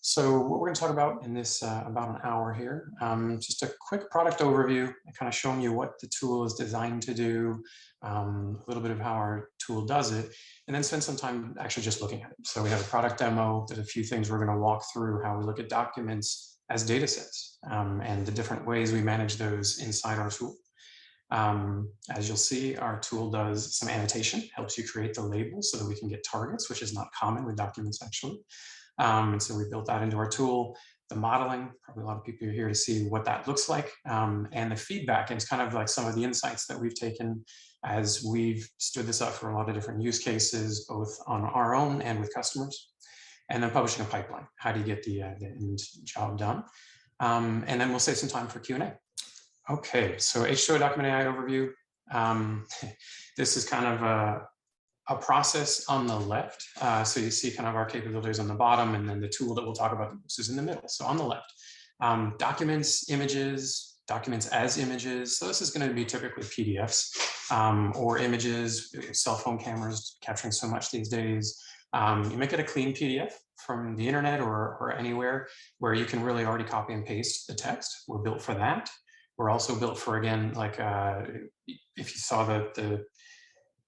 So what we're going to talk about in this about an hour here, just a quick product overview, kind of showing you what the tool is designed to do, a little bit of how our tool does it, and then spend some time actually just looking at it. So we have a product demo, there's a few things we're going to walk through, how we look at documents as data sets, and the different ways we manage those inside our tool. As you'll see, our tool does some annotation, helps you create the labels so that we can get targets, which is not common with documents actually. And so we built that into our tool. The modeling, probably a lot of people are here to see what that looks like, and the feedback, and it's kind of like some of the insights that we've taken as we've stood this up for a lot of different use cases, both on our own and with customers. And then publishing a pipeline. How do you get the end job done? And then we'll save some time for Q&A. Okay, so H2O Document AI Overview. This is kind of a process on the left. So you see kind of our capabilities on the bottom, and then the tool that we'll talk about the most is in the middle. So on the left, documents, images, documents as images. So this is going to be typically PDFs or images, cell phone cameras capturing so much these days. You make it a clean PDF from the internet or anywhere where you can really already copy and paste the text. We're built for that. We're also built for, again, like if you saw the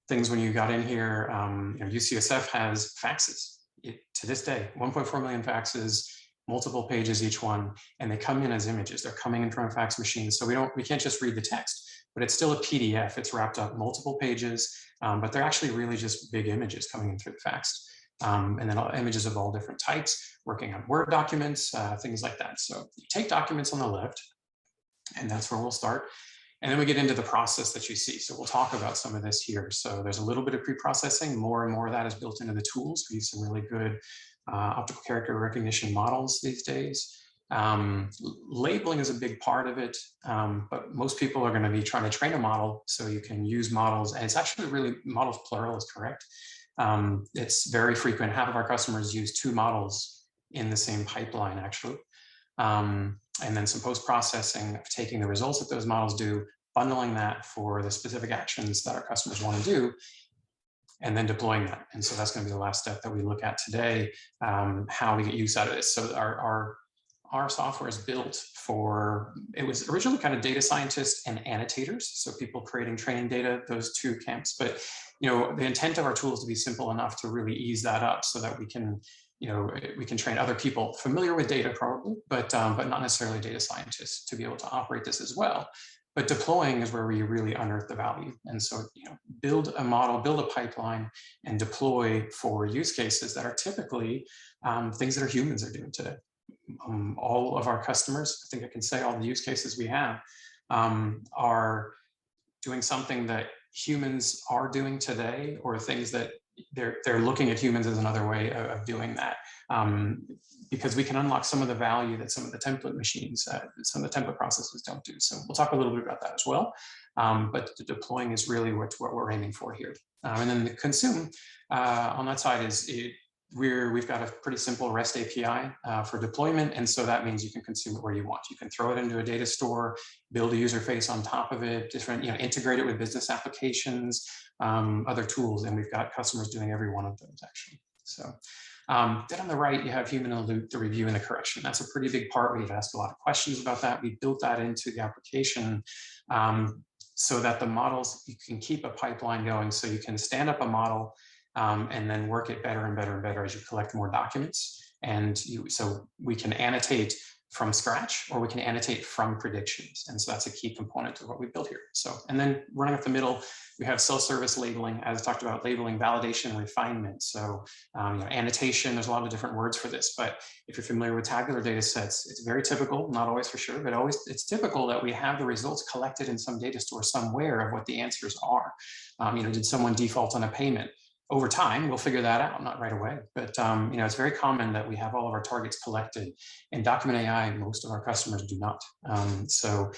things when you got in here, UCSF has faxes. To this day, 1.4 million faxes, multiple pages each one, and they come in as images. They're coming in from a fax machine, so we can't just read the text, but it's still a PDF. It's wrapped up multiple pages, but they're actually really just big images coming in through the fax. And then images of all different types, working on Word documents, things like that. So you take documents on the left, and that's where we'll start. And then we get into the process that you see. So we'll talk about some of this here. So there's a little bit of pre-processing. More and more of that is built into the tools. We use some really good optical character recognition models these days. Labeling is a big part of it, but most people are going to be trying to train a model so you can use models. And it's actually really, models plural is correct. It's very frequent. Half of our customers use 2 models in the same pipeline, actually. And then some post-processing of taking the results that those models do, bundling that for the specific actions that our customers want to do, and then deploying that. And so that's going to be the last step that we look at today, how we get use out of this. So our software is built for, it was originally kind of data scientists and annotators, so people creating training data, those 2 camps. But the intent of our tool is to be simple enough to really ease that up so that we can we can train other people familiar with data probably, but not necessarily data scientists to be able to operate this as well. But deploying is where we really unearth the value. And so, build a model, build a pipeline, and deploy for use cases that are typically things that our humans are doing today. All of our customers, I think I can say all the use cases we have are doing something that humans are doing today, or things that they're looking at humans as another way of doing that, because we can unlock some of the value that some of the template machines, some of the template processes don't do. So we'll talk a little bit about that as well. But the deploying is really what we're aiming for here. And then the consume on that side is we've got a pretty simple REST API for deployment, and so that means you can consume it where you want. You can throw it into a data store, build a user face on top of it, different, integrate it with business applications, other tools, and we've got customers doing every one of those actually. So then on the right, you have human in the loop, the review and the correction. That's a pretty big part. We've asked a lot of questions about that. We built that into the application so that the models, you can keep a pipeline going, so you can stand up a model and then work it better and better and better as you collect more documents. And so we can annotate from scratch, or we can annotate from predictions. And so that's a key component of what we built here. So, and then running up the middle, we have self-service labeling, as I talked about, labeling, validation, refinement. So annotation, there's a lot of different words for this, but if you're familiar with tabular data sets, it's very typical, not always for sure, but always it's typical that we have the results collected in some data store somewhere of what the answers are. Did someone default on a payment? Over time, we'll figure that out, not right away. But it's very common that we have all of our targets collected. In Document AI, most of our customers do not. So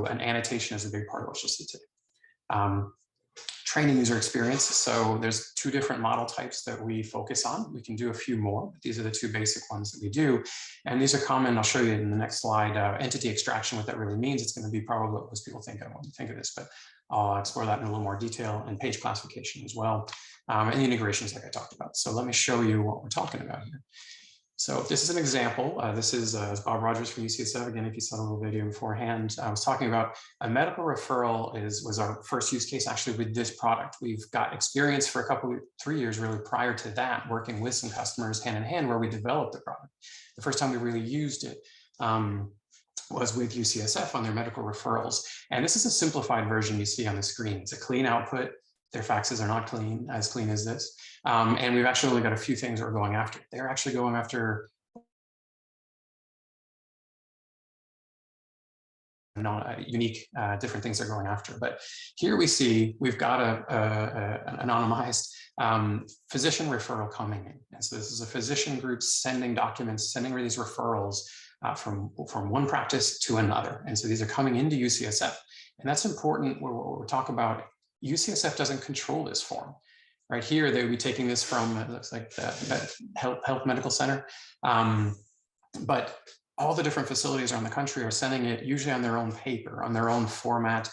an annotation is a big part of what you'll see today. Training user experience. So there's 2 different model types that we focus on. We can do a few more, but these are the 2 basic ones that we do. And these are common. I'll show you in the next slide. Entity extraction, what that really means. It's going to be probably what most people think of when you think of this, but I'll explore that in a little more detail, and page classification as well. And the integrations like I talked about. So let me show you what we're talking about here. So this is an example. This is Bob Rogers from UCSF. Again, if you saw the little video beforehand, I was talking about a medical referral was our first use case actually with this product. We've got experience for 3 years really prior to that, working with some customers hand in hand where we developed the product. The first time we really used it was with UCSF on their medical referrals. And this is a simplified version you see on the screen. It's a clean output. Their faxes are not as clean as this. And we've actually only got a few things we're going after. They're actually going after unique, different things they're going after. But here we see we've got an anonymized physician referral coming in. And so this is a physician group sending documents, sending these referrals from one practice to another. And so these are coming into UCSF. And that's important when we talk about UCSF doesn't control this form. Right here, they would be taking this from, it looks like the health medical center. But all the different facilities around the country are sending it usually on their own paper, on their own format.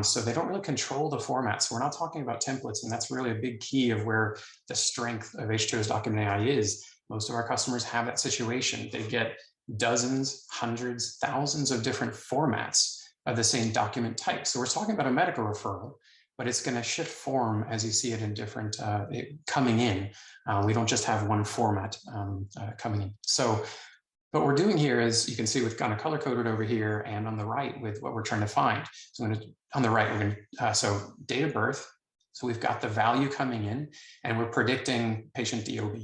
So they don't really control the format. So we're not talking about templates, and that's really a big key of where the strength of H2O's Document AI is. Most of our customers have that situation. They get dozens, hundreds, thousands of different formats of the same document type. So we're talking about a medical referral, but it's going to shift form as you see it in different coming in. We don't just have one format coming in. So what we're doing here is, you can see we've kind of color coded over here and on the right with what we're trying to find. So on the right, we're going to, so date of birth. So we've got the value coming in and we're predicting patient DOB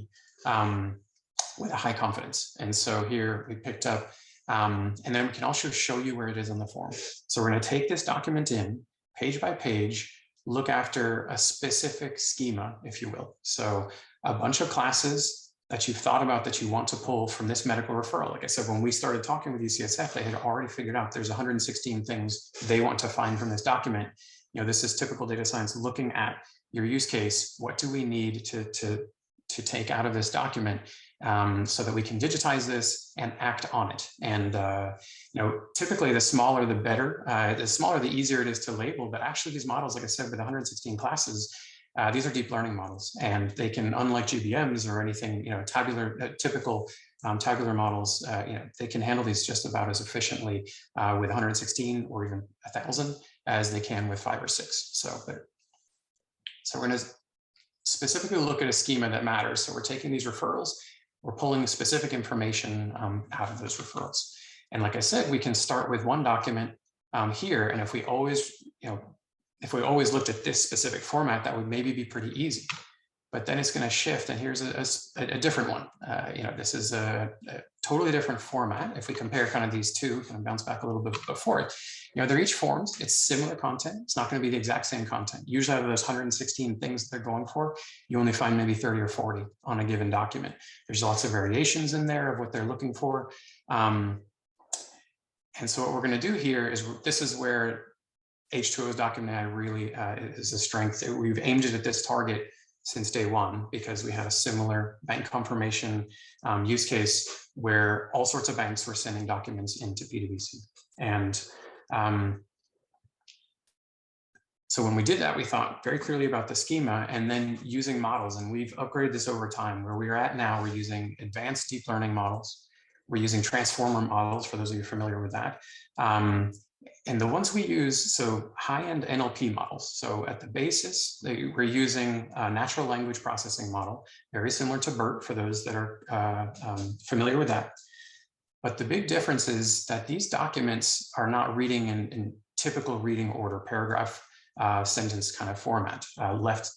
with a high confidence. And so here we picked up, and then we can also show you where it is on the form. So we're going to take this document in page by page, look after a specific schema, if you will. So a bunch of classes that you've thought about that you want to pull from this medical referral. Like I said, when we started talking with UCSF, they had already figured out there's 116 things they want to find from this document. You know, this is typical data science looking at your use case. What do we need to take out of this document so that we can digitize this and act on it? And you know, typically the smaller the better. The smaller the easier it is to label. But actually, these models, like I said, with 116 classes, these are deep learning models, and they can, unlike GBMs or anything, you know, typical tabular models, you know, they can handle these just about as efficiently with 116 or even 1,000 as they can with 5 or 6. So we're going to specifically look at a schema that matters. So we're taking these referrals, we're pulling specific information out of those referrals. And like I said, we can start with one document here. And if we always, you know, if we always looked at this specific format, that would maybe be pretty easy. But then it's going to shift. And here's a different one. You know, this is a totally different format. If we compare kind of these two, kind of bounce back a little bit before it, you know, they're each forms. It's similar content. It's not going to be the exact same content. Usually out of those 116 things they're going for, you only find maybe 30 or 40 on a given document. There's lots of variations in there of what they're looking for. And so what we're going to do here is, this is where H2O's Document AI really is a strength. We've aimed it at this target since day one, because we had a similar bank confirmation use case where all sorts of banks were sending documents into PwC. And so when we did that, we thought very clearly about the schema and then using models. And we've upgraded this over time. Where we're at now, we're using advanced deep learning models. We're using transformer models, for those of you familiar with that. And the ones we use, so high-end NLP models. So at the basis, we're using a natural language processing model, very similar to BERT for those that are familiar with that. But the big difference is that these documents are not reading in typical reading order, paragraph, sentence kind of format,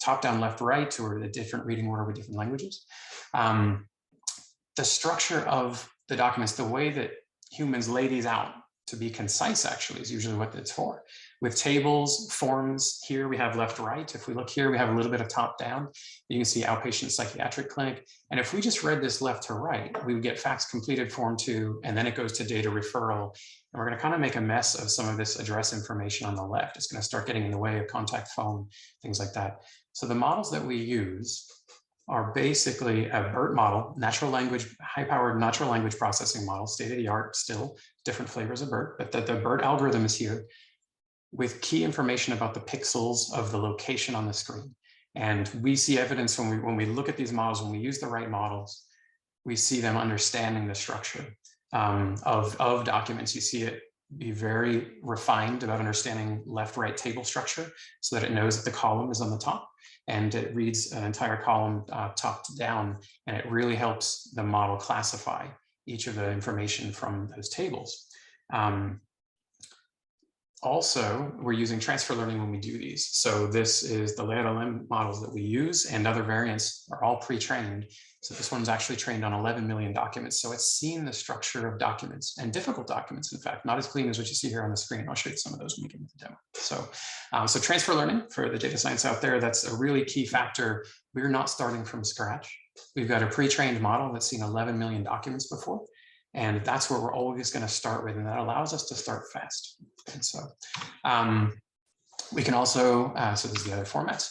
top down, left, right, or a different reading order with different languages. The structure of the documents, the way that humans lay these out to be concise, actually, is usually what it's for. With tables, forms, here we have left, right. If we look here, we have a little bit of top down. You can see outpatient psychiatric clinic. And if we just read this left to right, we would get fax completed form 2, and then it goes to data referral. And we're going to kind of make a mess of some of this address information on the left. It's going to start getting in the way of contact phone, things like that. So the models that we use are basically a BERT model, natural language, high-powered natural language processing model, state-of-the-art, still different flavors of BERT, but the BERT algorithm is here with key information about the pixels of the location on the screen. And we see evidence when we look at these models, when we use the right models, we see them understanding the structure of documents. You see it be very refined about understanding left-right table structure so that it knows that the column is on the top and it reads an entire column top to down, and it really helps the model classify each of the information from those tables. Also, we're using transfer learning when we do these. So this is the layout LM models that we use, and other variants are all pre-trained. So this one's actually trained on 11 million documents. So it's seen the structure of documents, and difficult documents, in fact, not as clean as what you see here on the screen. I'll show you some of those when we get into the demo. So transfer learning, for the data science out there, that's a really key factor. We're not starting from scratch. We've got a pre-trained model that's seen 11 million documents before. And that's where we're always going to start with, and that allows us to start fast. And so we can also, so there's the other formats,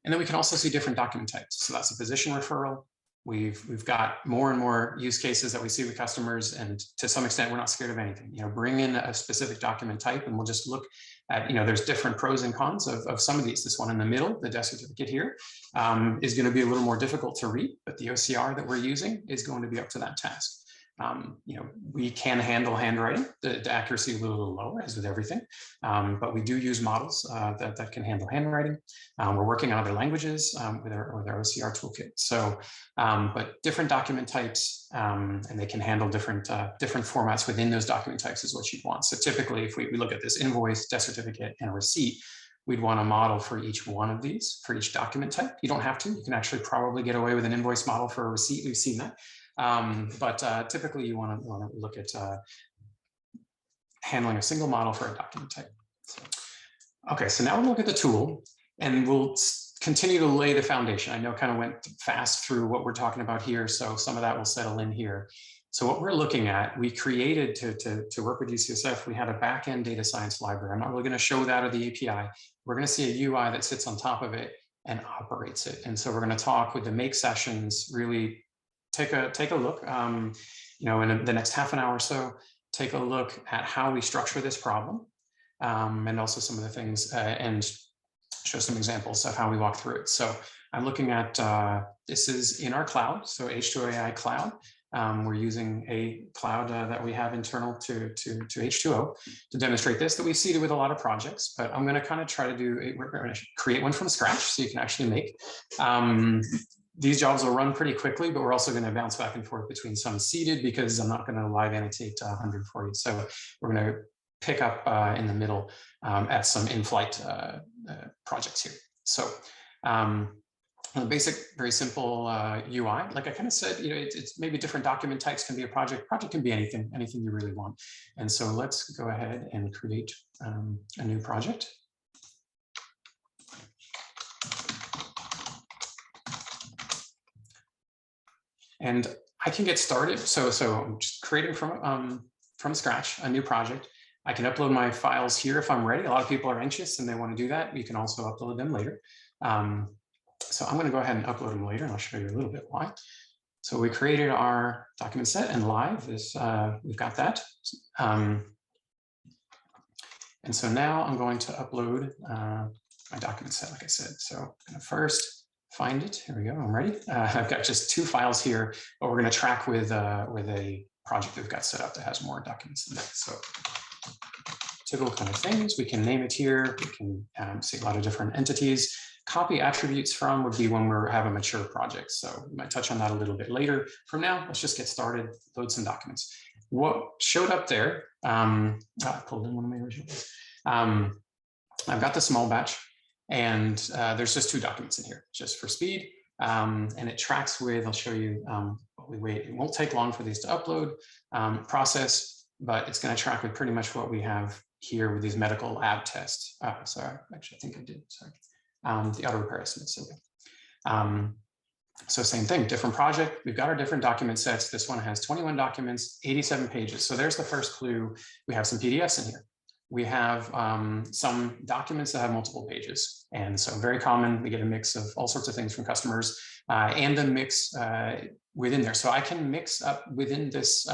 and then we can also see different document types. So that's a position referral. We've got more and more use cases that we see with customers, and to some extent, we're not scared of anything. You know, bring in a specific document type, and we'll just look at, you know, there's different pros and cons of some of these. This one in the middle, the death certificate here, is going to be a little more difficult to read, but the OCR that we're using is going to be up to that task. You know, we can handle handwriting, the accuracy a little lower, as with everything, but we do use models that can handle handwriting. We're working on other languages with our OCR toolkit. So, but different document types, and they can handle different formats within those document types is what you'd want. So typically, if we look at this invoice, death certificate, and a receipt, we'd want a model for each one of these, for each document type. You don't have to. You can actually probably get away with an invoice model for a receipt. We've seen that. But typically you want to look at handling a single model for a document type. So, okay, so now we'll look at the tool, and we'll continue to lay the foundation. I know kind of went fast through what we're talking about here, so some of that will settle in here. So what we're looking at, we created to work with UCSF, we had a back-end data science library. I'm not really going to show that or the API. We're going to see a UI that sits on top of it and operates it. And so we're going to talk with the make sessions, really take a look, you know, in the next half an hour or so, take a look at how we structure this problem, and also some of the things, and show some examples of how we walk through it. So I'm looking at, this is in our cloud, so H2O AI cloud. We're using a cloud that we have internal to H2O to demonstrate this, that we've seeded with a lot of projects, but I'm going to kind of try to do, we're going to create one from scratch so you can actually make. These jobs will run pretty quickly, but we're also going to bounce back and forth between some seeded, because I'm not going to live annotate 100 for you. So we're going to pick up in the middle at some in-flight projects here. So the basic, very simple UI, like I kind of said, you know, it's maybe different document types can be a project. Project can be anything you really want. And so let's go ahead and create a new project. And I can get started. So I'm just creating from scratch a new project. I can upload my files here if I'm ready. A lot of people are anxious and they want to do that. You can also upload them later. So I'm going to go ahead and upload them later, and I'll show you a little bit why. So we created our document set, and live is we've got that. And so now I'm going to upload my document set, like I said. So I'm going to first find it. Here we go. I'm ready. I've got just 2 files here, but we're going to track with a project that we've got set up that has more documents than that. So typical kind of things. We can name it here. We can see a lot of different entities. Copy attributes from would be when we have a mature project. So we might touch on that a little bit later. From now, let's just get started, load some documents. What showed up there, I pulled in one of my originals. I've got the small batch, and there's just 2 documents in here, just for speed. And it tracks with, I'll show you, we wait. It won't take long for these to upload, process, but it's going to track with pretty much what we have here with these medical lab tests. Sorry, actually, I think I did, sorry. The auto repair estimates. So same thing, different project. We've got our different document sets. This one has 21 documents, 87 pages. So there's the first clue. We have some PDFs in here. We have some documents that have multiple pages. And so very common, we get a mix of all sorts of things from customers and a mix within there. So I can mix up within this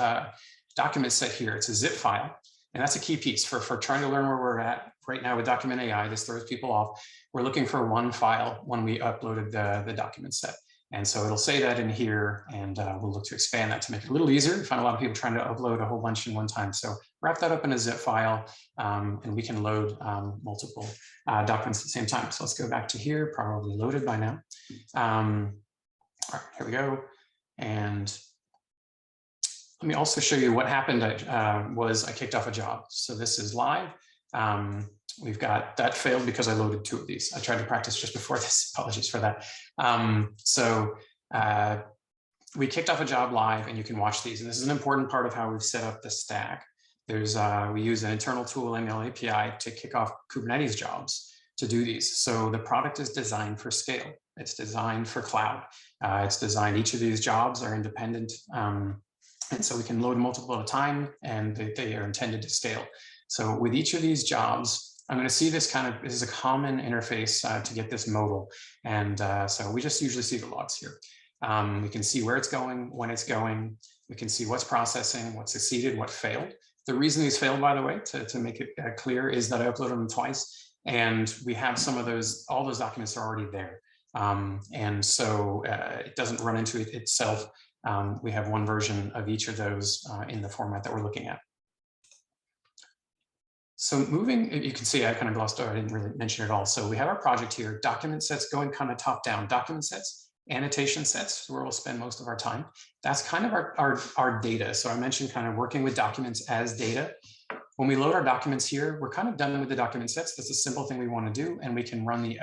document set here. It's a zip file. And that's a key piece for trying to learn where we're at right now with Document AI. This throws people off. We're looking for one file when we uploaded the document set. And so it'll say that in here, and we'll look to expand that to make it a little easier. We find a lot of people trying to upload a whole bunch in one time. So wrap that up in a zip file, and we can load multiple documents at the same time. So let's go back to here, probably loaded by now. All right, here we go. And let me also show you what happened. Was I kicked off a job. So this is live. We've got that failed because I loaded 2 of these. I tried to practice just before this. Apologies for that. We kicked off a job live, and you can watch these. And this is an important part of how we've set up the stack. We use an internal tool, ML API, to kick off Kubernetes jobs to do these. So the product is designed for scale. It's designed for cloud. It's designed, each of these jobs are independent. And so we can load multiple at a time, and they are intended to scale. So with each of these jobs, I'm going to see this this is a common interface to get this modal. And so we just usually see the logs here. We can see where it's going, when it's going. We can see what's processing, what succeeded, what failed. The reason these failed, by the way, to make it clear, is that I uploaded them twice. And we have some of those, all those documents are already there. And so it doesn't run into it itself. We have one version of each of those in the format that we're looking at. So moving, you can see I kind of glossed over, I didn't really mention it all. So we have our project here, document sets going kind of top down, document sets, annotation sets, where we'll spend most of our time. That's kind of our data. So I mentioned kind of working with documents as data. When we load our documents here, we're kind of done with the document sets. That's a simple thing we want to do, and we can run the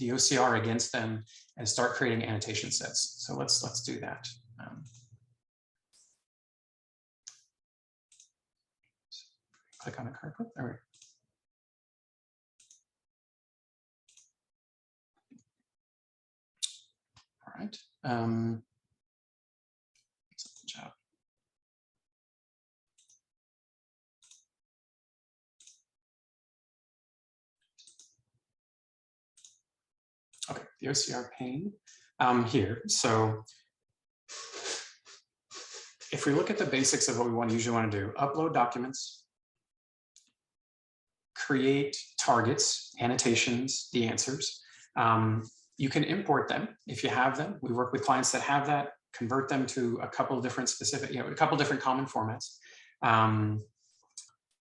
OCR against them and start creating annotation sets. So let's do that. Click on the card. There we go. All right. Good job. Okay, the OCR pane here. So if we look at the basics of what we usually want to do, upload documents, create targets, annotations, the answers. You can import them if you have them. We work with clients that have that, convert them to a couple of different specific, a couple of different common formats,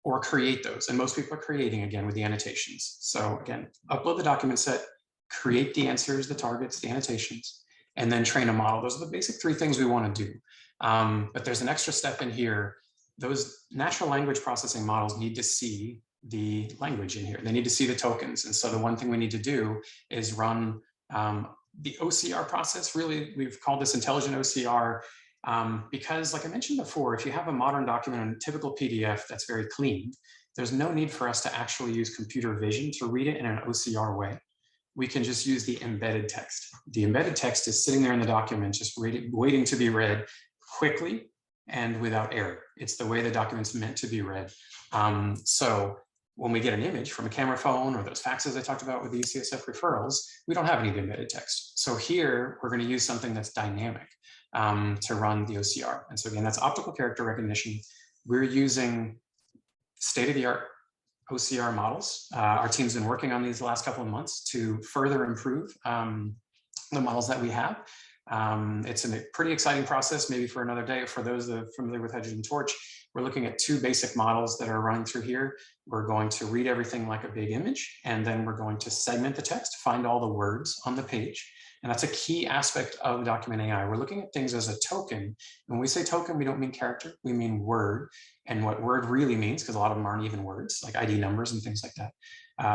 or create those. And most people are creating, again, with the annotations. So again, upload the document set, create the answers, the targets, the annotations, and then train a model. Those are the basic 3 things we want to do. But there's an extra step in here. Those natural language processing models need to see the language in here. They need to see the tokens. And so the one thing we need to do is run the OCR process. Really, we've called this intelligent OCR because, like I mentioned before, if you have a modern document and a typical PDF that's very clean, there's no need for us to actually use computer vision to read it in an OCR way. We can just use the embedded text. The embedded text is sitting there in the document, just waiting to be read quickly and without error. It's the way the document's meant to be read. So when we get an image from a camera phone or those faxes I talked about with the UCSF referrals, we don't have any of the embedded text. So here we're going to use something that's dynamic to run the OCR. And so again, that's optical character recognition. We're using state-of-the-art OCR models. Our team's been working on these the last couple of months to further improve the models that we have. It's a pretty exciting process, maybe for another day. For those that are familiar with Hydrogen Torch, we're looking at 2 basic models that are running through here. We're going to read everything like a big image, and then we're going to segment the text, find all the words on the page. And that's a key aspect of Document AI. We're looking at things as a token. When we say token, we don't mean character, we mean word. And what word really means, because a lot of them aren't even words, like ID numbers and things like that.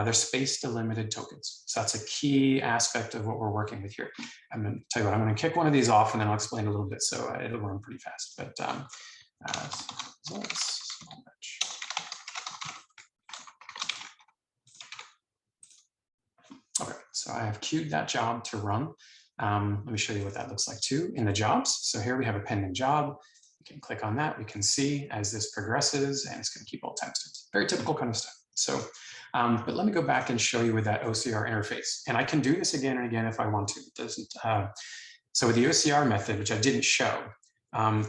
They're space delimited tokens. So that's a key aspect of what we're working with here. I'm going to tell you what, I'm going to kick one of these off and then I'll explain a little bit, so it'll run pretty fast. But okay, so I have queued that job to run. Let me show you what that looks like too in the jobs. So here we have a pending job. We can click on that. We can see as this progresses, and it's going to keep all timestamps. Very typical kind of stuff. So, but let me go back and show you with that OCR interface. And I can do this again and again if I want to. It doesn't. So with the OCR method, which I didn't show,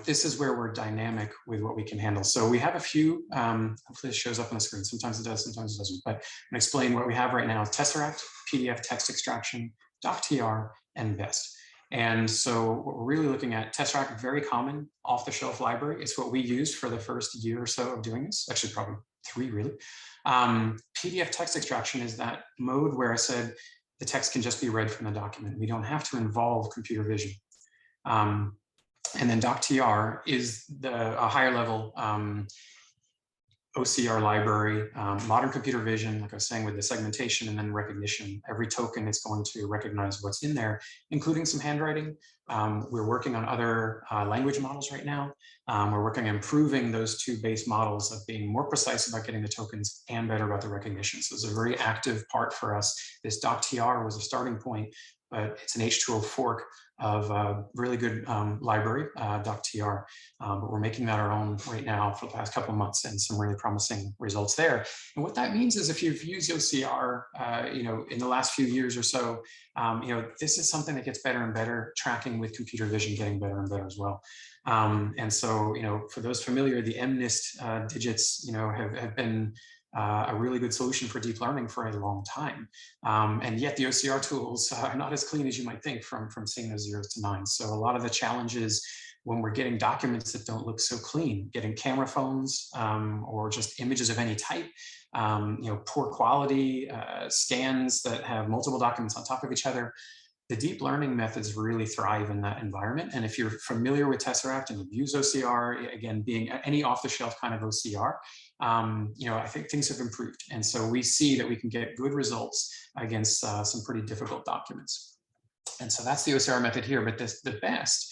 this is where we're dynamic with what we can handle. So we have a few, hopefully it shows up on the screen. Sometimes it does, sometimes it doesn't. But I'm going to explain what we have right now. Tesseract, PDF text extraction, DocTR, and BEST. And so what we're really looking at, Tesseract, very common off-the-shelf library. It's what we used for the first year or so of doing this, actually probably 3 really. PDF text extraction is that mode where I said the text can just be read from the document. We don't have to involve computer vision. And then DocTR is a higher level OCR library, modern computer vision, like I was saying, with the segmentation and then recognition. Every token is going to recognize what's in there, including some handwriting. We're working on other language models right now. We're working on improving those 2 base models of being more precise about getting the tokens and better about the recognition. So it's a very active part for us. This DocTR was a starting point, but it's an H2O fork of a really good library, DocTR. But we're making that our own right now for the past couple of months, and some really promising results there. And what that means is if you've used OCR, in the last few years or so, this is something that gets better and better, tracking with computer vision getting better and better as well. And so, for those familiar, the MNIST digits, have been a really good solution for deep learning for a long time. And yet the OCR tools are not as clean as you might think from seeing those 0s to 9s. So a lot of the challenges when we're getting documents that don't look so clean, getting camera phones or just images of any type, poor quality scans that have multiple documents on top of each other. The deep learning methods really thrive in that environment. And if you're familiar with Tesseract and you've used OCR, again, being any off-the-shelf kind of OCR, I think things have improved. And so we see that we can get good results against some pretty difficult documents. And so that's the OCR method here, but the best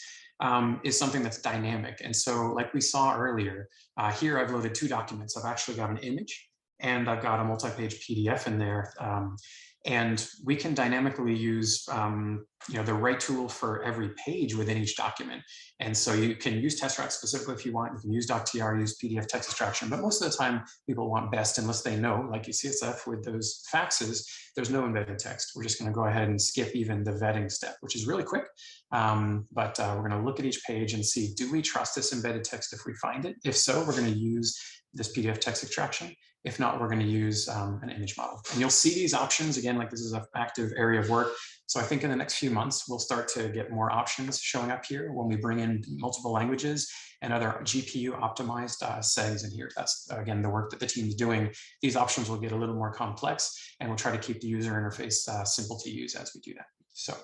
is something that's dynamic. And so like we saw earlier, here I've loaded 2 documents. I've actually got an image and I've got a multi-page PDF in there. And we can dynamically use the right tool for every page within each document. And so you can use Tesseract specifically if you want. You can use DocTR, use PDF text extraction, but most of the time people want best unless they know, like UCSF with those faxes, there's no embedded text. We're just going to go ahead and skip even the vetting step, which is really quick. But we're going to look at each page and see, do we trust this embedded text if we find it? If so, we're going to use this PDF text extraction. If not, we're going to use an image model. And you'll see these options, again, like this is an active area of work. So I think in the next few months, we'll start to get more options showing up here when we bring in multiple languages and other GPU optimized settings in here. That's, again, the work that the team's doing. These options will get a little more complex, and we'll try to keep the user interface simple to use as we do that. So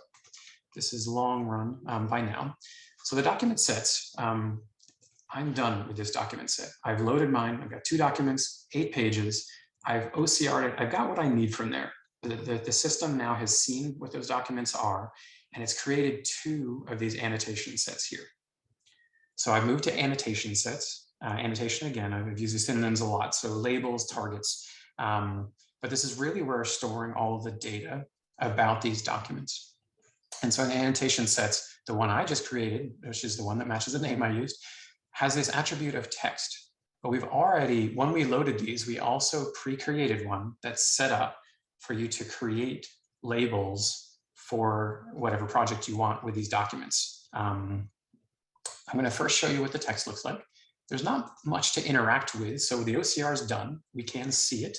this is long run by now. So the document sets, I'm done with this document set. I've loaded mine. I've got 2 documents, 8 pages. I've OCR'd it. I've got what I need from there. The system now has seen what those documents are, and it's created 2 of these annotation sets here. So I've moved to annotation sets. Annotation, again, I've used these synonyms a lot. So labels, targets. But this is really where we're storing all of the data about these documents. And so in annotation sets, the one I just created, which is the one that matches the name I used, has this attribute of text. But we've already, when we loaded these, we also pre-created one that's set up for you to create labels for whatever project you want with these documents. I'm going to first show you what the text looks like. There's not much to interact with, so the OCR is done. We can see it.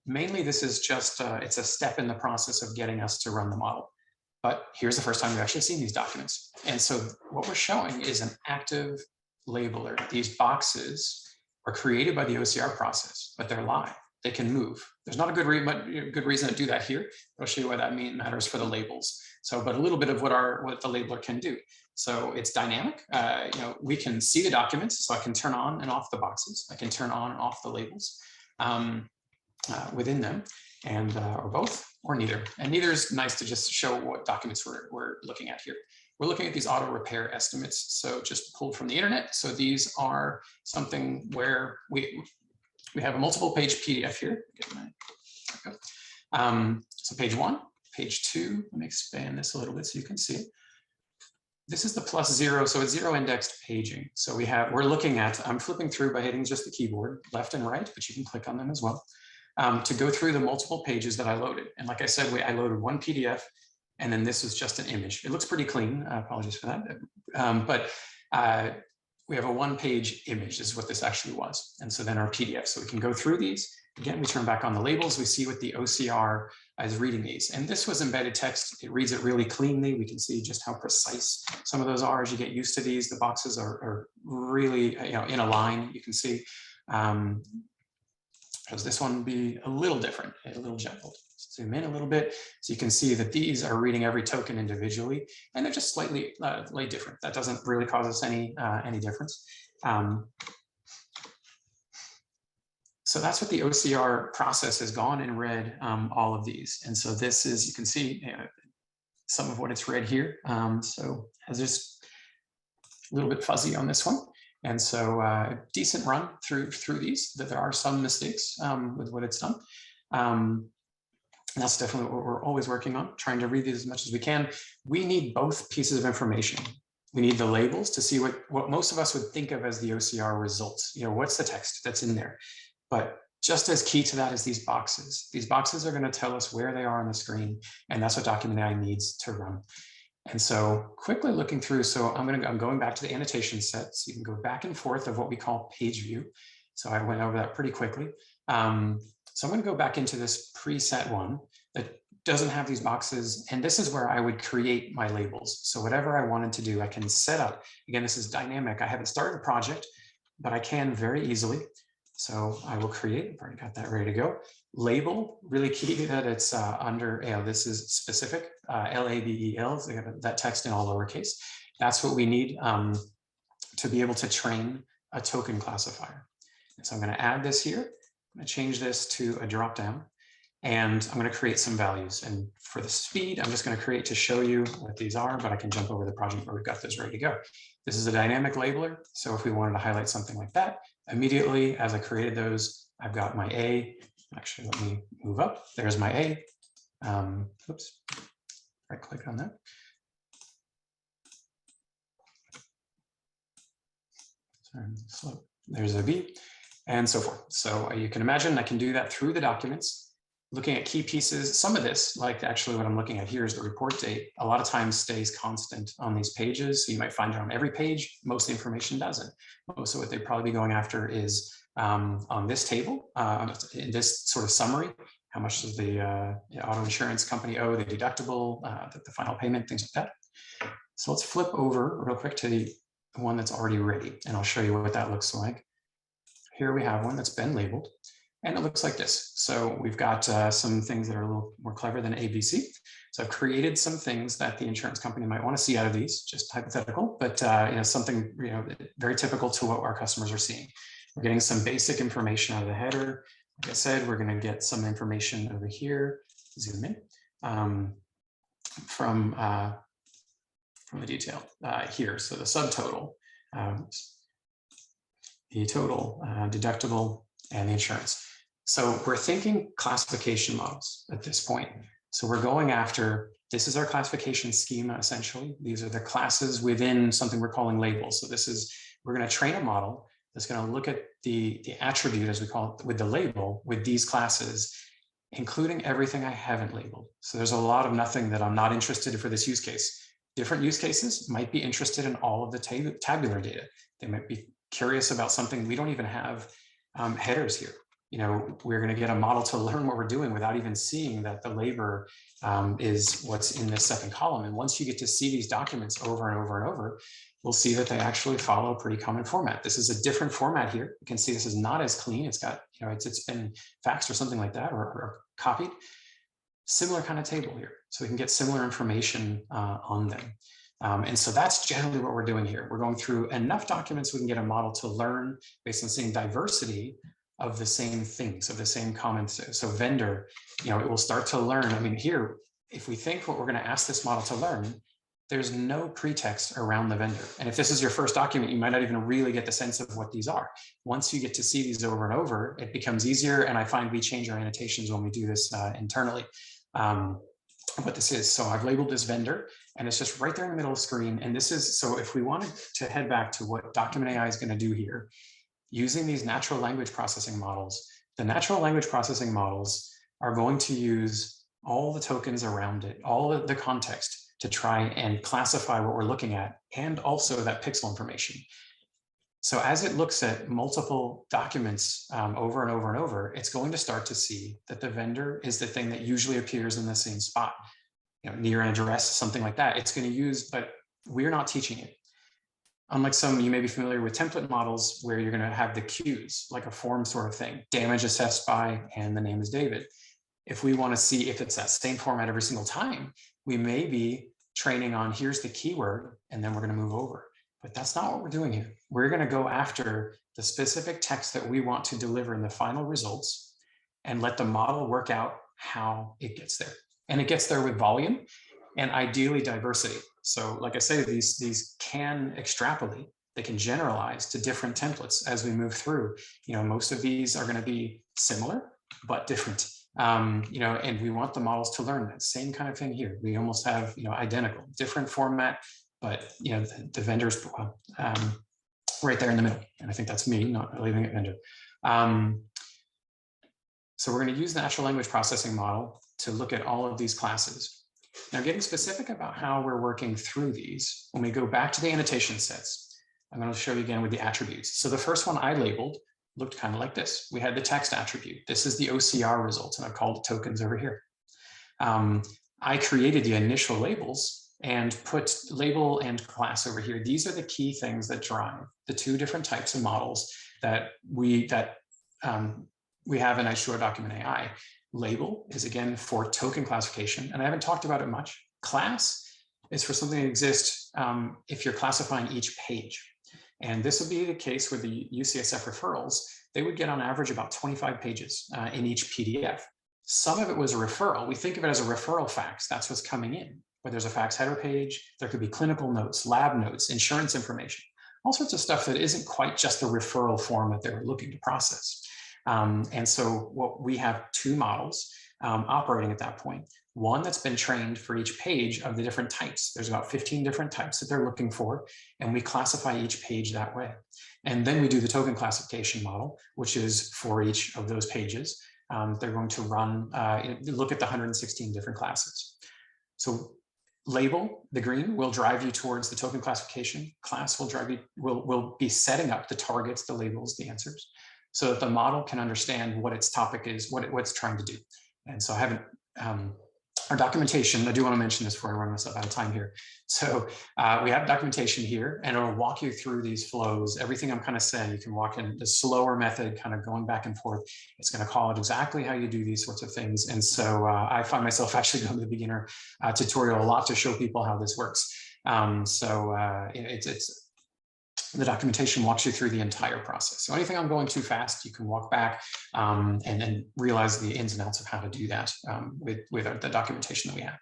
Mainly, this is just, it's a step in the process of getting us to run the model. But here's the first time we've actually seen these documents. And so what we're showing is an active labeler. These boxes are created by the OCR process, but they're live. They can move. There's not a good reason to do that here. I'll show you why that matters for the labels. So, but a little bit of what the labeler can do. So it's dynamic. We can see the documents, so I can turn on and off the boxes. I can turn on and off the labels within them, and or both, or neither. And neither is nice to just show what documents we're looking at here. We're looking at these auto repair estimates, so just pulled from the internet. So these are something where we have a multiple page PDF here. So page 1, page 2, let me expand this a little bit so you can see it. This is the +0, so it's 0 indexed paging. So we're looking at, I'm flipping through by hitting just the keyboard, left and right, but you can click on them as well, to go through the multiple pages that I loaded. And like I said, I loaded one PDF, and then this is just an image. It looks pretty clean. Apologies for that. But we have a 1-page image is what this actually was. And so then our PDF. So we can go through these Again, we turn back on the labels, we see what the OCR is reading these. And this was embedded text. It reads it really cleanly. We can see just how precise some of those are as you get used to these. The boxes are really, in a line, you can see. Because this one be a little different, a little jumbled. Zoom in a little bit, so you can see that these are reading every token individually, and they're just slightly different. That doesn't really cause us any difference. So that's what the OCR process has gone and read all of these. And so this is, you can see some of what it's read here. So it's just a little bit fuzzy on this one. And so decent run through these, that there are some mistakes with what it's done. And that's definitely what we're always working on, trying to read these as much as we can. We need both pieces of information. We need the labels to see what most of us would think of as the OCR results. What's the text that's in there? But just as key to that is these boxes. These boxes are going to tell us where they are on the screen, and that's what Document AI needs to run. And so quickly looking through, so I'm going back to the annotation set, so you can go back and forth of what we call page view. So I went over that pretty quickly. So I'm going to go back into this preset one that doesn't have these boxes, and this is where I would create my labels. So whatever I wanted to do, I can set up. Again, this is dynamic. I haven't started a project, but I can very easily. So I will create, I've already got that ready to go. Label, really key that it's under, this is specific, LABEL, so they have that text in all lowercase. That's what we need to be able to train a token classifier. And so I'm going to add this here. I'm going to change this to a dropdown, and I'm going to create some values. And for the speed, I'm just going to create to show you what these are, but I can jump over the project where we've got those ready to go. This is a dynamic labeler. So if we wanted to highlight something like that, immediately as I created those, I've got my A. Actually, let me move up. There's my A. Oops, right click on that. Sorry, slow. There's a B, and so forth. So you can imagine I can do that through the documents. Looking at key pieces, some of this, like actually what I'm looking at here is the report date, a lot of times stays constant on these pages. So you might find it on every page. Most of the information doesn't. Most of what they'd probably be going after is on this table, in this sort of summary, how much does the auto insurance company owe, the deductible, the final payment, things like that. So let's flip over real quick to the one that's already ready, and I'll show you what that looks like. Here we have one that's been labeled. And it looks like this. So we've got some things that are a little more clever than ABC. So I've created some things that the insurance company might want to see out of these, just hypothetical, but something very typical to what our customers are seeing. We're getting some basic information out of the header. Like I said, we're going to get some information over here. Zoom in from the detail here. So the subtotal, the total, deductible, and the insurance. So we're thinking classification models at this point. So we're going after, this is our classification schema, essentially. These are the classes within something we're calling labels. So this is, we're going to train a model that's going to look at the attribute, as we call it, with the label, with these classes, including everything I haven't labeled. So there's a lot of nothing that I'm not interested in for this use case. Different use cases might be interested in all of the tabular data. They might be curious about something we don't even have headers here. We're going to get a model to learn what we're doing without even seeing that the labor is what's in this second column. And once you get to see these documents over and over and over, we'll see that they actually follow a pretty common format. This is a different format here. You can see this is not as clean. It's got, it's been faxed or something like that, or copied. Similar kind of table here. So we can get similar information on them. And so that's generally what we're doing here. We're going through enough documents we can get a model to learn based on seeing diversity of the same things, of the same comments. So vendor, it will start to learn. I mean, here, if we think what we're going to ask this model to learn, there's no pretext around the vendor. And if this is your first document, you might not even really get the sense of what these are. Once you get to see these over and over, it becomes easier. And I find we change our annotations when we do this internally. What this is. So I've labeled this vendor, and it's just right there in the middle of the screen. And this is, so if we wanted to head back to what Document AI is going to do here, using these natural language processing models, the natural language processing models are going to use all the tokens around it, all of the context to try and classify what we're looking at, and also that pixel information. So as it looks at multiple documents over and over and over, it's going to start to see that the vendor is the thing that usually appears in the same spot, near an address, something like that. It's going to use, but we're not teaching it. Unlike some, you may be familiar with template models where you're going to have the cues, like a form sort of thing, damage assessed by, and the name is David. If we want to see if it's that same format every single time, we may be training on here's the keyword, and then we're going to move over. But that's not what we're doing here. We're going to go after the specific text that we want to deliver in the final results and let the model work out how it gets there. And it gets there with volume and ideally diversity. So like I say, these can extrapolate, they can generalize to different templates as we move through. Most of these are going to be similar, but different. And we want the models to learn that same kind of thing here. We almost have, identical, different format, but, the vendor's right there in the middle. And I think that's me not leaving it vendor. So we're going to use the natural language processing model to look at all of these classes. Now, getting specific about how we're working through these, when we go back to the annotation sets, I'm going to show you again with the attributes. So the first one I labeled looked kind of like this. We had the text attribute. This is the OCR result, and I've called it tokens over here. I created the initial labels and put label and class over here. These are the key things that drive the two different types of models that we have in H2O Document AI. Label is again for token classification, and I haven't talked about it much. Class is for something that exists if you're classifying each page. And this would be the case with the UCSF referrals. They would get on average about 25 pages in each PDF. Some of it was a referral. We think of it as a referral fax. That's what's coming in. Where there's a fax header page, there could be clinical notes, lab notes, insurance information, all sorts of stuff that isn't quite just the referral form that they were looking to process. And so what we have two models operating at that point. One that's been trained for each page of the different types. There's about 15 different types that they're looking for, and we classify each page that way. And then we do the token classification model, which is for each of those pages. They're going to run, look at the 116 different classes. So label, the green, will drive you towards the token classification. Class will drive you, will be setting up the targets, the labels, the answers, so that the model can understand what its topic is, what it's trying to do. And so I haven't, our documentation, I do want to mention this before I run myself out of time here. So we have documentation here, and it'll walk you through these flows. Everything I'm kind of saying, you can walk in the slower method, kind of going back and forth. It's going to call it exactly how you do these sorts of things. And so I find myself actually going to the beginner tutorial a lot to show people how this works. The documentation walks you through the entire process. So anything I'm going too fast, you can walk back and realize the ins and outs of how to do that with the documentation that we have.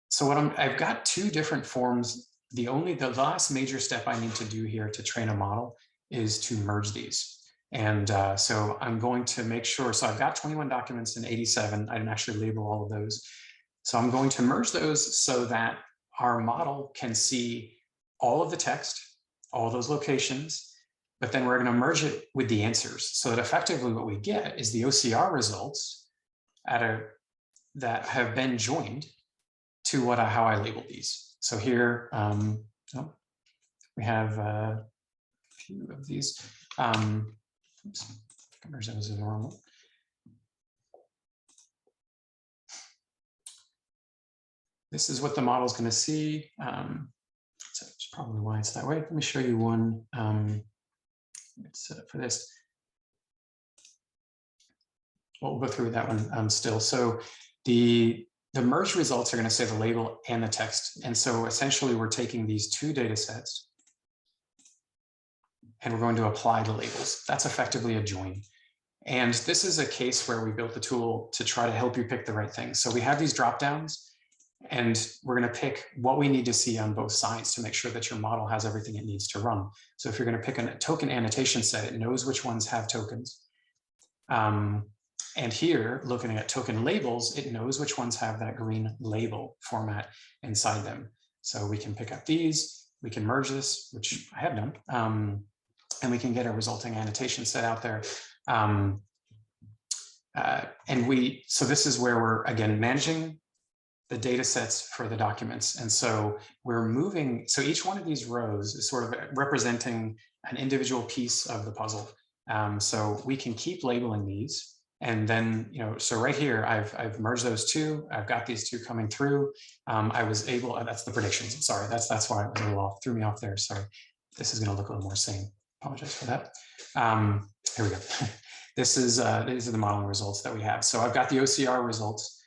So I've got two different forms. The last major step I need to do here to train a model is to merge these. And so I'm going to make sure, so I've got 21 documents and 87. I didn't actually label all of those. So I'm going to merge those so that our model can see all of the text, all those locations, but then we're going to merge it with the answers so that effectively what we get is the OCR results that have been joined to how I labeled these. So here we have a few of these. Oops, conversion is the wrong one. This is what the model is going to see. So that's probably why it's that way. Let me show you one. Let's set up for this. Well, we'll go through that one still. So the merged results are going to say the label and the text. And so essentially we're taking these two data sets and we're going to apply the labels. That's effectively a join. And this is a case where we built the tool to try to help you pick the right thing. So we have these drop downs, and we're going to pick what we need to see on both sides to make sure that your model has everything it needs to run. So if you're going to pick a token annotation set, it knows which ones have tokens. And here, looking at token labels, it knows which ones have that green label format inside them. So we can pick up these, we can merge this, which I have done, and we can get a resulting annotation set out there. So this is where we're, again, managing the data sets for the documents. And so we're moving, so each one of these rows is sort of representing an individual piece of the puzzle. So we can keep labeling these. And then, so right here, I've merged those two. I've got these two coming through. I was able, that's the predictions. Sorry, that's why it was a little off, threw me off there. Sorry. This is going to look a little more sane. Apologize for that. Here we go. These are the modeling results that we have. So I've got the OCR results.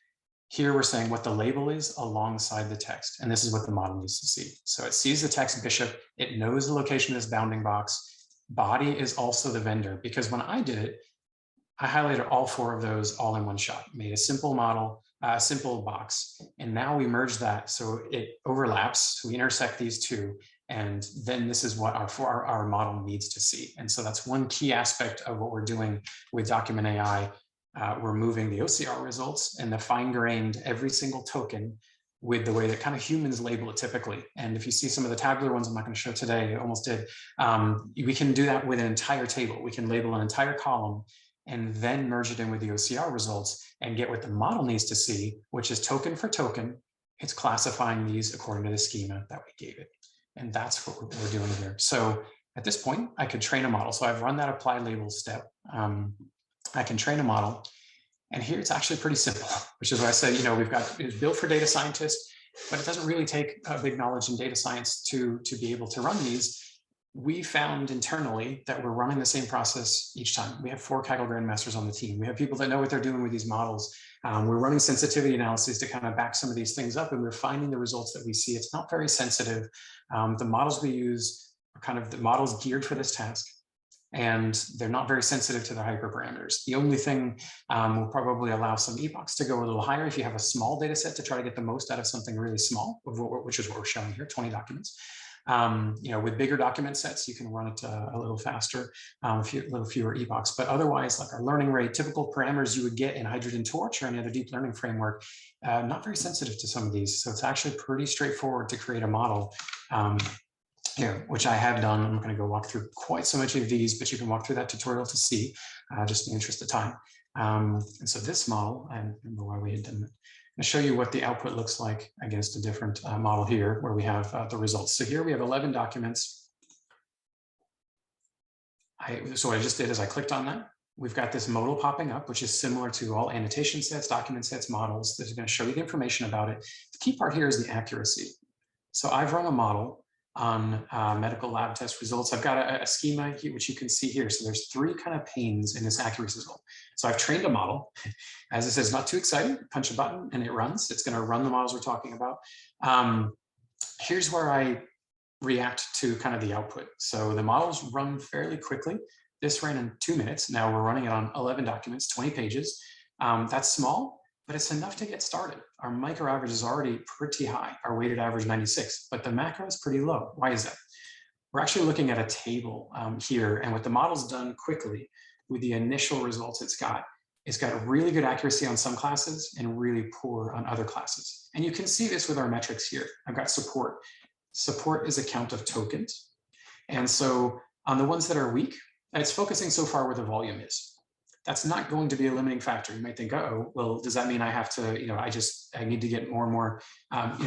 Here we're saying what the label is alongside the text, and this is what the model needs to see. So it sees the text bishop, it knows the location of this bounding box. Body is also the vendor, because when I did it, I highlighted all 4 of those all in one shot, made a simple model, a simple box, and now we merge that so it overlaps. So we intersect these two, and then this is what our model needs to see. And so that's one key aspect of what we're doing with Document AI. We're moving the OCR results and the fine-grained every single token with the way that kind of humans label it typically. And if you see some of the tabular ones I'm not going to show today, I almost did, we can do that with an entire table. We can label an entire column and then merge it in with the OCR results and get what the model needs to see, which is token for token. It's classifying these according to the schema that we gave it. And that's what we're doing here. So at this point, I could train a model. So I've run that apply label step. I can train a model. And here it's actually pretty simple, which is why I said, we've got, it's built for data scientists, but it doesn't really take a big knowledge in data science to be able to run these. We found internally that we're running the same process each time. We have 4 Kaggle Grandmasters on the team. We have people that know what they're doing with these models. We're running sensitivity analyses to kind of back some of these things up, and we're finding the results that we see. It's not very sensitive. The models we use are kind of the models geared for this task, and they're not very sensitive to their hyperparameters. The only thing will probably allow some epochs to go a little higher if you have a small data set to try to get the most out of something really small, which is what we're showing here, 20 documents. With bigger document sets, you can run it a little faster, a little fewer epochs. But otherwise, like our learning rate, typical parameters you would get in Hydrogen Torch or any other deep learning framework, not very sensitive to some of these. So it's actually pretty straightforward to create a model. Which I have done. I'm not going to go walk through quite so much of these, but you can walk through that tutorial to see, just in the interest of time. And so this model, I don't remember why we had done it. I'm going to show you what the output looks like against a different model here, where we have the results. So here we have 11 documents. So what I just did is I clicked on that. We've got this modal popping up, which is similar to all annotation sets, document sets, models. This is going to show you the information about it. The key part here is the accuracy. So I've run a model on medical lab test results. I've got a schema here, which you can see here. So there's 3 kind of panes in this accuracy result. So I've trained a model. As it says, not too exciting, punch a button and it runs. It's going to run the models we're talking about. Here's where I react to kind of the output. So the models run fairly quickly. This ran in 2 minutes. Now we're running it on 11 documents, 20 pages. That's small, but it's enough to get started. Our micro average is already pretty high, our weighted average 96, but the macro is pretty low. Why is that? We're actually looking at a table here, and what the model's done quickly with the initial results it's got really good accuracy on some classes and really poor on other classes. And you can see this with our metrics here. I've got support. Support is a count of tokens. And so on the ones that are weak, it's focusing so far where the volume is. That's not going to be a limiting factor. You might think, oh, well, does that mean I have to, I need to get more and more, that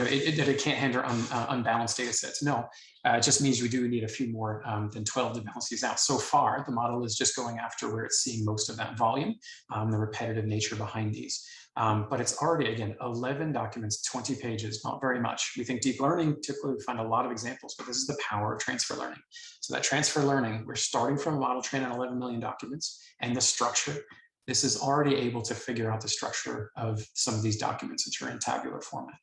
it can't handle unbalanced data sets? No, it just means we do need a few more than 12 to balance these out. So far, the model is just going after where it's seeing most of that volume, the repetitive nature behind these. But it's already, again, 11 documents, 20 pages, not very much. We think deep learning, typically we find a lot of examples, but this is the power of transfer learning. So that transfer learning, we're starting from a model trained on 11 million documents, and the structure, this is already able to figure out the structure of some of these documents which are in tabular format.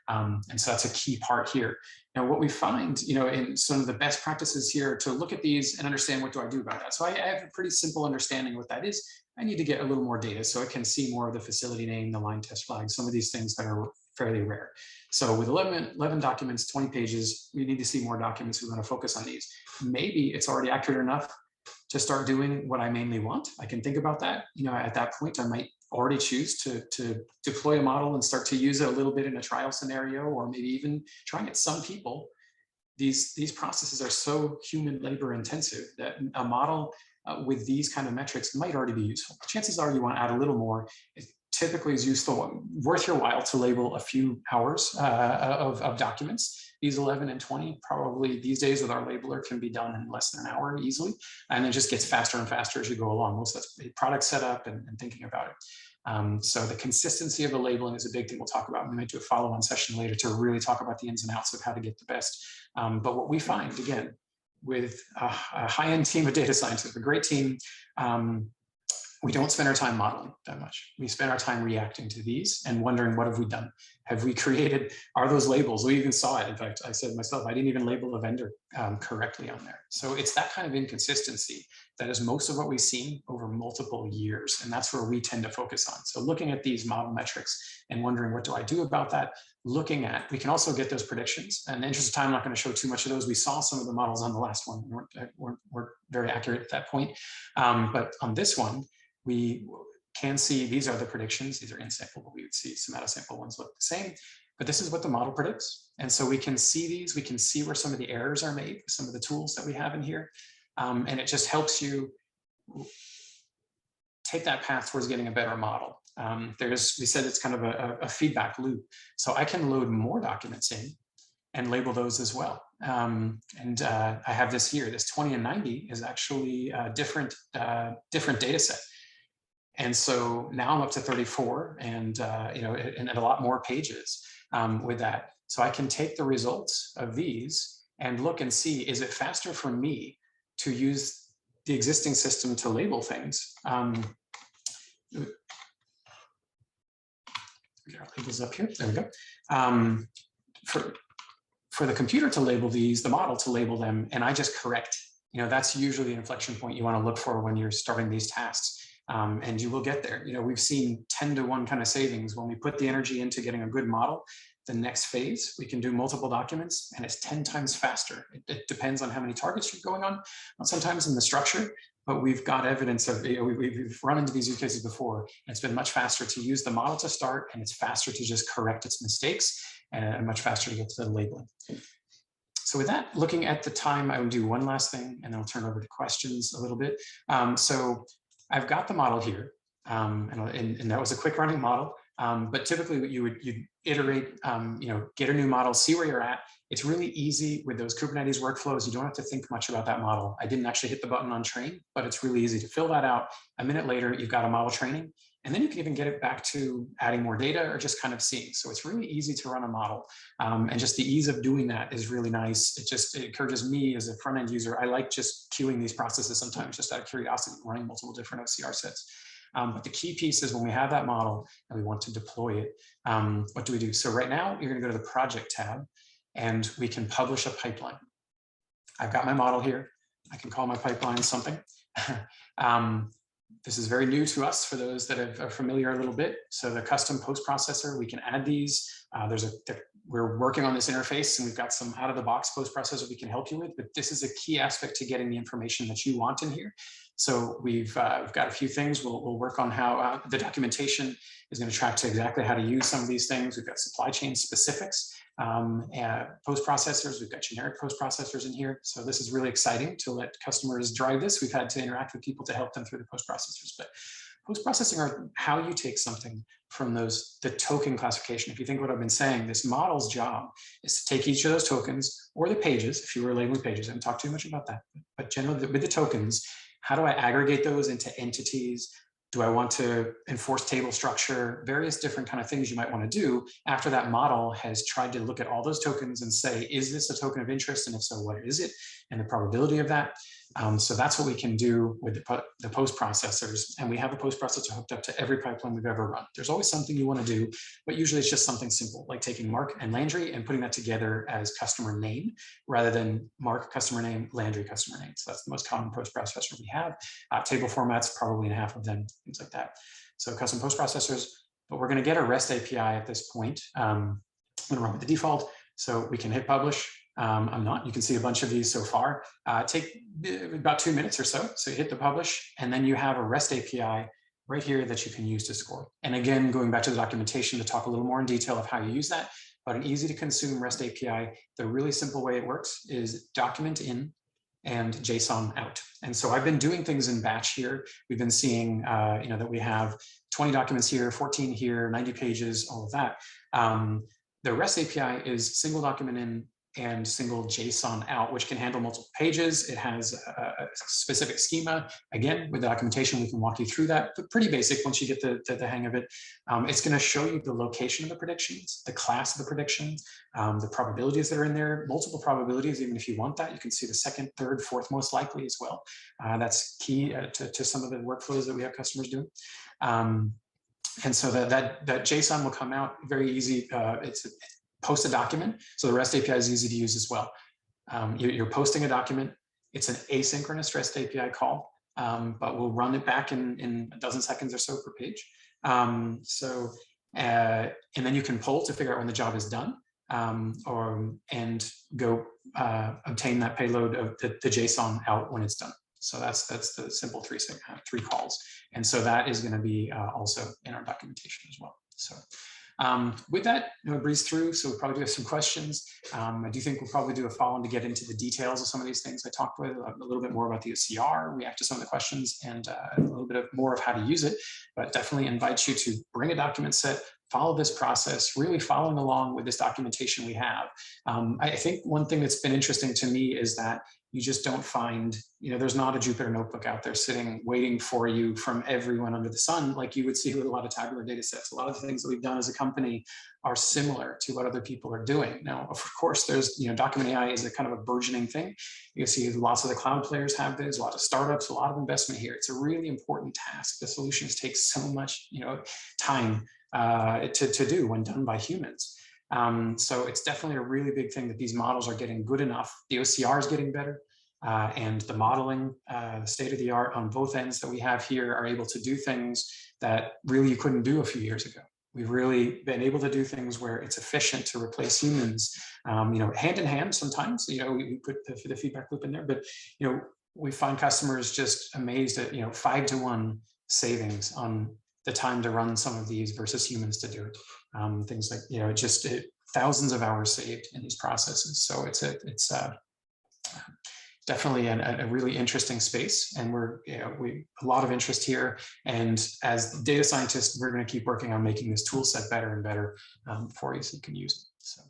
And so that's a key part here. Now, what we find, in some of the best practices here to look at these and understand what do I do about that. So I have a pretty simple understanding of what that is. I need to get a little more data so it can see more of the facility name, the line test flag, some of these things that are fairly rare. So with 11 documents, 20 pages, we need to see more documents. We want to focus on these. Maybe it's already accurate enough to start doing what I mainly want. I can think about that. At that point, I might already choose to deploy a model and start to use it a little bit in a trial scenario, or maybe even trying it. Some people, these processes are so human labor intensive that a model with these kind of metrics might already be useful. Chances are you want to add a little more typically is worth your while to label a few hours of documents. These 11 and 20 probably these days with our labeler can be done in less than an hour easily. And it just gets faster and faster as you go along. Most of that's product setup and thinking about it. So the consistency of the labeling is a big thing we'll talk about. We might do a follow-on session later to really talk about the ins and outs of how to get the best. But what we find, again, with a high-end team of data scientists, a great team, we don't spend our time modeling that much. We spend our time reacting to these and wondering, what have we done? Have we created, are those labels? We even saw it. In fact, I said myself, I didn't even label a vendor correctly on there. So it's that kind of inconsistency that is most of what we've seen over multiple years. And that's where we tend to focus on. So looking at these model metrics and wondering, what do I do about that? Looking at, we can also get those predictions. And in the interest of time, I'm not going to show too much of those. We saw some of the models on the last one, weren't very accurate at that point. But on this one, we can see these are the predictions. These are in-sample, but we would see some out-of-sample ones look the same. But this is what the model predicts. And so we can see these. We can see where some of the errors are made, some of the tools that we have in here. And it just helps you take that path towards getting a better model. We said it's kind of a feedback loop. So I can load more documents in and label those as well. I have this here. This 20 and 90 is actually a different data set. And so now I'm up to 34 and a lot more pages with that. So I can take the results of these and look and see, is it faster for me to use the existing system to label things? Get our labels up here. There we go. For the computer to label these, the model to label them, and I just correct. That's usually the inflection point you want to look for when you're starting these tasks. And you will get there. We've seen 10-to-1 kind of savings when we put the energy into getting a good model. The next phase, we can do multiple documents and it's 10 times faster. It depends on how many targets you're going on, sometimes in the structure, but we've got evidence of, we've run into these use cases before, and it's been much faster to use the model to start, and it's faster to just correct its mistakes, and much faster to get to the labeling. So with that, looking at the time, I will do one last thing and then I'll turn over to questions a little bit. So I've got the model here, and that was a quick running model. But typically you'd iterate, get a new model, see where you're at. It's really easy with those Kubernetes workflows. You don't have to think much about that model. I didn't actually hit the button on train, but it's really easy to fill that out. A minute later, you've got a model training, and then you can even get it back to adding more data or just kind of seeing. So it's really easy to run a model. And just the ease of doing that is really nice. It encourages me as a front-end user. I like just queuing these processes sometimes just out of curiosity, running multiple different OCR sets. But the key piece is when we have that model and we want to deploy it, what do we do? So right now, you're going to go to the Project tab, and we can publish a pipeline. I've got my model here. I can call my pipeline something. This is very new to us for those that are familiar a little bit. So the custom post processor, we can add these. We're working on this interface, and we've got some out-of-the-box post processor we can help you with, but this is a key aspect to getting the information that you want in here. So we've got a few things. We'll work on how the documentation is going to track to exactly how to use some of these things. We've got supply chain specifics, post processors. We've got generic post processors in here. So this is really exciting to let customers drive this. We've had to interact with people to help them through the post processors, but post-processing are how you take something from the token classification. If you think what I've been saying, this model's job is to take each of those tokens or the pages, if you were labeling pages. I haven't talked too much about that, but generally with the tokens, how do I aggregate those into entities? Do I want to enforce table structure? Various different kind of things you might want to do after that model has tried to look at all those tokens and say, is this a token of interest? And if so, what is it? And the probability of that. So that's what we can do with the post processors. And we have a post processor hooked up to every pipeline we've ever run. There's always something you want to do, but usually it's just something simple, like taking Mark and Landry and putting that together as customer name rather than Mark customer name, Landry customer name. So that's the most common post processor we have. Table formats, probably in half of them, things like that. So custom post processors, but we're going to get a REST API at this point. I'm going to run with the default. So we can hit publish. I'm not. You can see a bunch of these so far. Take about 2 minutes or so. So you hit the publish, and then you have a REST API right here that you can use to score. And again, going back to the documentation to talk a little more in detail of how you use that, but an easy to consume REST API. The really simple way it works is document in, and JSON out. And so I've been doing things in batch here. We've been seeing, that we have 20 documents here, 14 here, 90 pages, all of that. The REST API is single document in and single JSON out, which can handle multiple pages. It has a specific schema. Again, with the documentation, we can walk you through that, but pretty basic once you get the hang of it. It's going to show you the location of the predictions, the class of the predictions, the probabilities that are in there, multiple probabilities. Even if you want that, you can see the second, third, fourth most likely as well. That's key to some of the workflows that we have customers doing. And so that JSON will come out very easy. It's post a document. So the REST API is easy to use as well. You're posting a document. It's an asynchronous REST API call, but we'll run it back in a dozen seconds or so per page. And then you can poll to figure out when the job is done, and go obtain that payload of the JSON out when it's done. So that's the simple three calls. And so that is going to be also in our documentation as well. So with that, breeze through. So we'll probably do have some questions. I do think we'll probably do a follow-on to get into the details of some of these things I talked with, a little bit more about the OCR, react to some of the questions, and a little bit more of how to use it. But definitely invite you to bring a document set, follow this process, really following along with this documentation we have. I think one thing that's been interesting to me is that you just don't find, there's not a Jupyter notebook out there sitting, waiting for you from everyone under the sun, like you would see with a lot of tabular data sets. A lot of the things that we've done as a company are similar to what other people are doing. Now, of course, there's, Document AI is a kind of a burgeoning thing. You see lots of the cloud players have this, a lot of startups, a lot of investment here. It's a really important task. The solutions take so much, time to do when done by humans. So it's definitely a really big thing that these models are getting good enough. The OCR is getting better, and the modeling, the state of the art on both ends that we have here are able to do things that really you couldn't do a few years ago. We've really been able to do things where it's efficient to replace humans, hand in hand sometimes. We put the feedback loop in there, but we find customers just amazed at 5-to-1 savings on the time to run some of these versus humans to do it. Things like thousands of hours saved in these processes. So it's definitely a really interesting space, and we a lot of interest here. And as data scientists, we're going to keep working on making this tool set better and better for you, so you can use it. So.